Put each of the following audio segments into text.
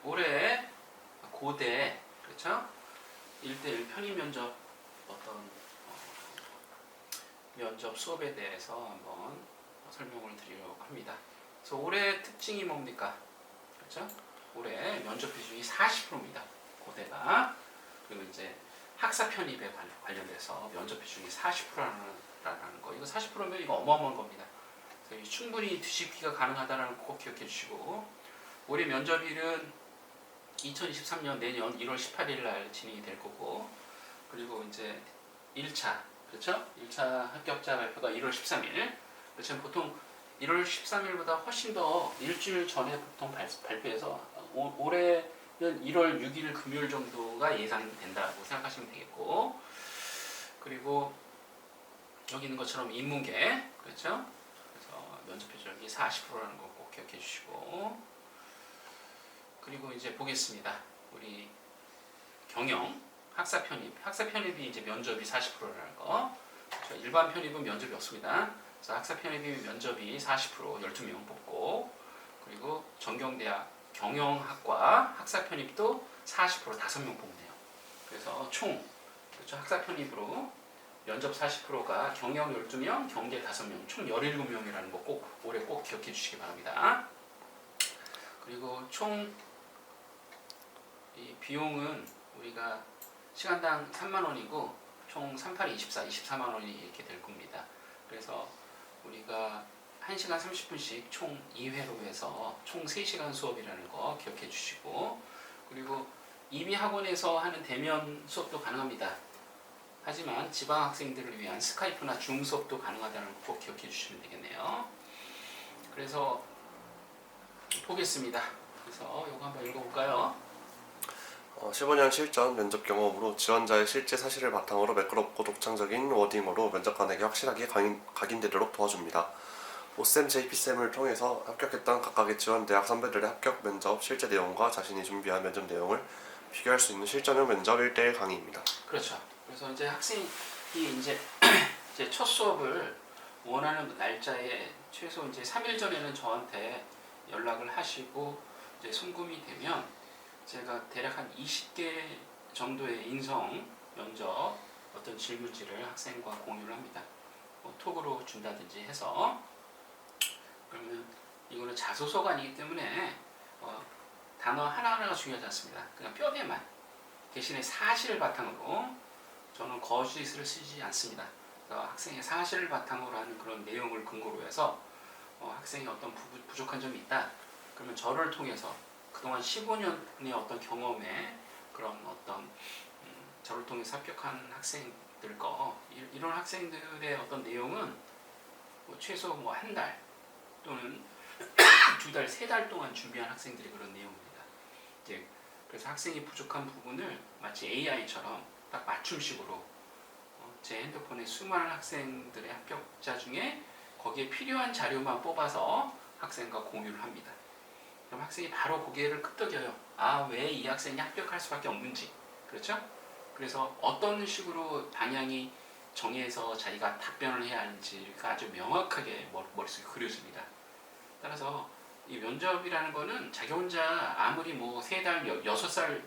올해 고대 그렇죠? 1대1 편입 면접 어떤 면접 수업에 대해서 한번 설명을 드리려고 합니다. 그래서 올해 특징이 뭡니까? 그렇죠? 올해 면접 비중이 40%입니다. 고대가. 그리고 이제 학사 편입에 관련돼서 면접 비중이 40%라는 거. 이거 40%면 이거 어마어마한 겁니다. 그래서 충분히 뒤집기가 가능하다는 거 꼭 기억해 주시고, 올해 면접일은 2023년 내년 1월 18일 날 진행이 될 거고, 그리고 이제 1차 그렇죠? 1차 합격자 발표가 1월 13일. 그렇죠? 보통 1월 13일보다 훨씬 더 일주일 전에 보통 발표해서 올해는 1월 6일 금요일 정도가 예상된다고 생각하시면 되겠고, 그리고 여기 있는 것처럼 인문계 그렇죠? 그래서 면접 표적이 40%라는 거 꼭 기억해 주시고, 그리고 이제 보겠습니다. 우리 경영 학사 편입이 이제 면접이 40%라는 거. 그렇죠? 일반 편입은 면접이 없습니다. 그래서 학사 편입이 면접이 40% 12명 뽑고, 그리고 전경대학 경영학과 학사 편입도 40% 5명 뽑네요. 그래서 총 그렇죠? 학사 편입으로 면접 40%가 경영 12명, 경제 5명, 총 17명이라는 거 꼭 올해 꼭 기억해 주시기 바랍니다. 그리고 총 이 비용은 우리가 시간당 3만 원이고 총 38, 24, 24만 원이 이렇게 될 겁니다. 그래서 우리가 1시간 30분씩 총 2회로 해서 총 3시간 수업이라는 거 기억해 주시고, 그리고 이비학원에서 하는 대면 수업도 가능합니다. 하지만 지방 학생들을 위한 스카이프나 줌 수업도 가능하다는 거 꼭 기억해 주시면 되겠네요. 그래서 보겠습니다. 그래서 이거 한번 읽어볼까요? 15년 실전 면접 경험으로 지원자의 실제 사실을 바탕으로 매끄럽고 독창적인 워딩으로 면접관에게 확실하게 각인되도록 도와줍니다. 오쌤, JP쌤을 통해서 합격했던 각각의 지원 대학 선배들의 합격 면접 실제 내용과 자신이 준비한 면접 내용을 비교할 수 있는 실전형 면접 1대1 강의입니다. 그렇죠. 그래서 이제 학생이 이제 첫 수업을 원하는 날짜에 최소 이제 3일 전에는 저한테 연락을 하시고 이제 송금이 되면 제가 대략 한 20개 정도의 인성 면접 어떤 질문지를 학생과 공유를 합니다. 뭐 톡으로 준다든지 해서. 그러면 이거는 자소서가 아니기 때문에 단어 하나하나가 중요하지 않습니다. 그냥 뼈대만. 대신에 사실을 바탕으로, 저는 거짓을 쓰지 않습니다. 학생의 사실을 바탕으로 하는 그런 내용을 근거로 해서 학생이 어떤 부족한 점이 있다. 그러면 저를 통해서 그동안 15년의 어떤 경험에 그런 어떤 저를 통해서 합격한 학생들 이런 학생들의 어떤 내용은 뭐 최소 뭐 한 달 또는 2달, 3달 동안 준비한 학생들이 그런 내용입니다. 이제 그래서 학생이 부족한 부분을 마치 AI처럼 딱 맞춤식으로 제 핸드폰에 수많은 학생들의 합격자 중에 거기에 필요한 자료만 뽑아서 학생과 공유를 합니다. 그럼 학생이 바로 고개를 끄덕여요. 왜 이 학생이 합격할 수밖에 없는지. 그렇죠? 그래서 어떤 식으로 방향이 정해서 자기가 답변을 해야 하는지가 아주 명확하게 머릿속에 그려집니다. 따라서 이 면접이라는 거는 자기 혼자 아무리 뭐 3달, 6달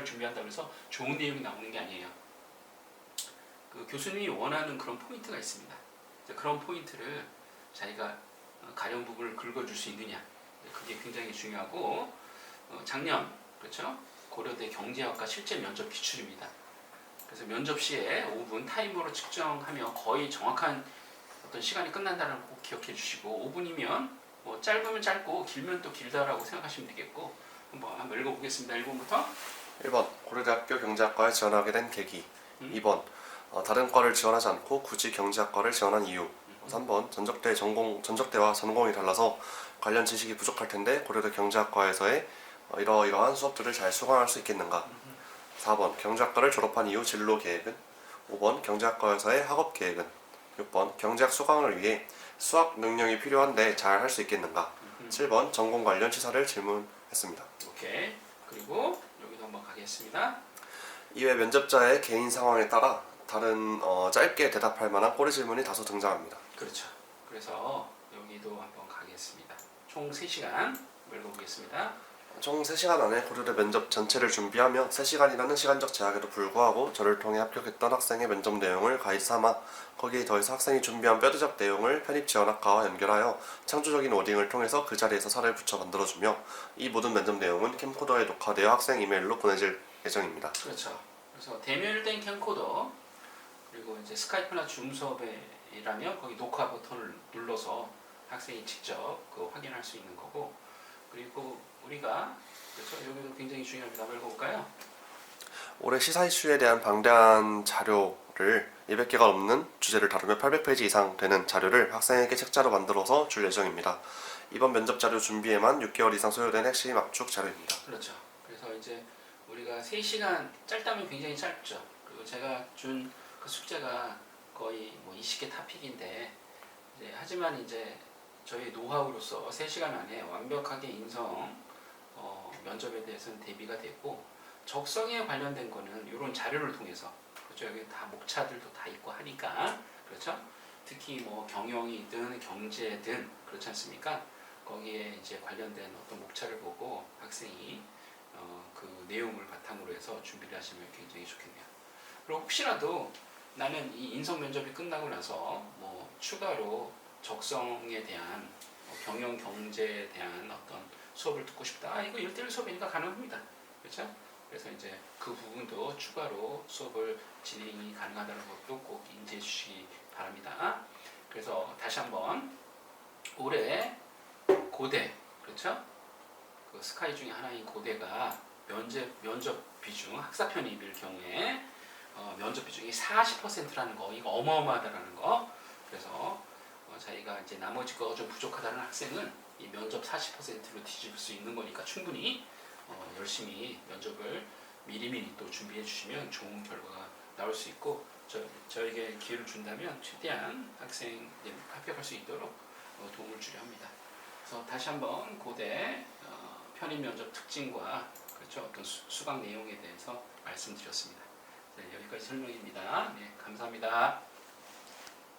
준비한다고 해서 좋은 내용이 나오는 게 아니에요. 그 교수님이 원하는 그런 포인트가 있습니다. 그런 포인트를 자기가 가령 부분을 긁어줄 수 있느냐. 그게 굉장히 중요하고, 작년 그렇죠? 고려대 경제학과 실제 면접 기출입니다. 그래서 면접 시에 5분 타이머로 측정하며 거의 정확한 어떤 시간이 끝난다는 거 꼭 기억해 주시고, 5분이면 뭐 짧으면 짧고 길면 또 길다라고 생각하시면 되겠고, 한번 읽어보겠습니다. 1번부터. 1번 고려대학교 경제학과에 지원하게 된 계기. 2번 다른 과를 지원하지 않고 굳이 경제학과를 지원한 이유. 3번 전적대와 전공이 달라서 관련 지식이 부족할 텐데 고려대 경제학과에서의 이러이러한 수업들을 잘 수강할 수 있겠는가. 4번 경제학과를 졸업한 이후 진로 계획은. 5번 경제학과에서의 학업 계획은. 6번 경제학 수강을 위해 수학 능력이 필요한데 잘 할 수 있겠는가. 7번 전공 관련 시사를 질문했습니다. 오케이. 그리고 여기도 한번 가겠습니다. 이외 면접자의 개인 상황에 따라 다른 짧게 대답할 만한 꼬리 질문이 다소 등장합니다. 그렇죠. 그래서 여기도 한번 가겠습니다. 총 3시간 읽어보겠습니다. 총 3시간 안에 고려대 면접 전체를 준비하며 3시간이라는 시간적 제약에도 불구하고 저를 통해 합격했던 학생의 면접 내용을 가이드 삼아 거기에 더해서 학생이 준비한 뼈대적 내용을 편입지원학과와 연결하여 창조적인 워딩을 통해서 그 자리에서 살을 붙여 만들어주며 이 모든 면접 내용은 캠코더에 녹화되어 학생 이메일로 보내질 예정입니다. 그렇죠. 그래서 대면된 캠코더 그리고 이제 스카이프나 줌 수업이라면 거기 녹화 버튼을 눌러서 학생이 직접 그 확인할 수 있는 거고 그리고 우리가 그렇죠. 여기도 굉장히 중요합니다. 한번 읽어볼까요? 올해 시사 이슈에 대한 방대한 자료를 200개가 넘는 주제를 다루며 800페이지 이상 되는 자료를 학생에게 책자로 만들어서 줄 예정입니다. 이번 면접 자료 준비에만 6개월 이상 소요된 핵심 압축 자료입니다. 그렇죠. 그래서 이제 우리가 3시간 짧다면 굉장히 짧죠. 그리고 제가 준 그 숙제가 거의 뭐 20개 타픽인데 이제 하지만 이제 저희 노하우로서 3시간 안에 완벽하게 인성 면접에 대해서는 대비가 됐고 적성에 관련된 거는 이런 자료를 통해서 그렇죠. 여기 다 목차들도 다 있고 하니까 그렇죠. 특히 뭐 경영이든 경제든 그렇지 않습니까? 거기에 이제 관련된 어떤 목차를 보고 학생이 그 내용을 바탕으로 해서 준비를 하시면 굉장히 좋겠네요. 그리고 혹시라도 나는 이 인성 면접이 끝나고 나서 뭐 추가로 적성에 대한 경영 경제에 대한 어떤 수업을 듣고 싶다. 이거 1대1 수업이니까 가능합니다. 그렇죠? 그래서 이제 그 부분도 추가로 수업을 진행이 가능하다는 것도 꼭 인지해 주시기 바랍니다. 그래서 다시 한번 올해 고대 그렇죠? 그 스카이 중에 하나인 고대가 면접 비중 학사 편입일 경우에 면접 비중이 40%라는 거 이거 어마어마하다라는 거. 그래서 자기가 이제 나머지 거가 좀 부족하다는 학생은 이 면접 40%로 뒤집을 수 있는 거니까 충분히 열심히 면접을 미리미리 또 준비해 주시면 좋은 결과가 나올 수 있고 저에게 기회를 준다면 최대한 학생 합격할 수 있도록 도움을 주려 합니다. 그래서 다시 한번 고대 편입 면접 특징과 그렇죠 어떤 수강 내용에 대해서 말씀드렸습니다. 네, 여기까지 설명입니다. 네, 감사합니다.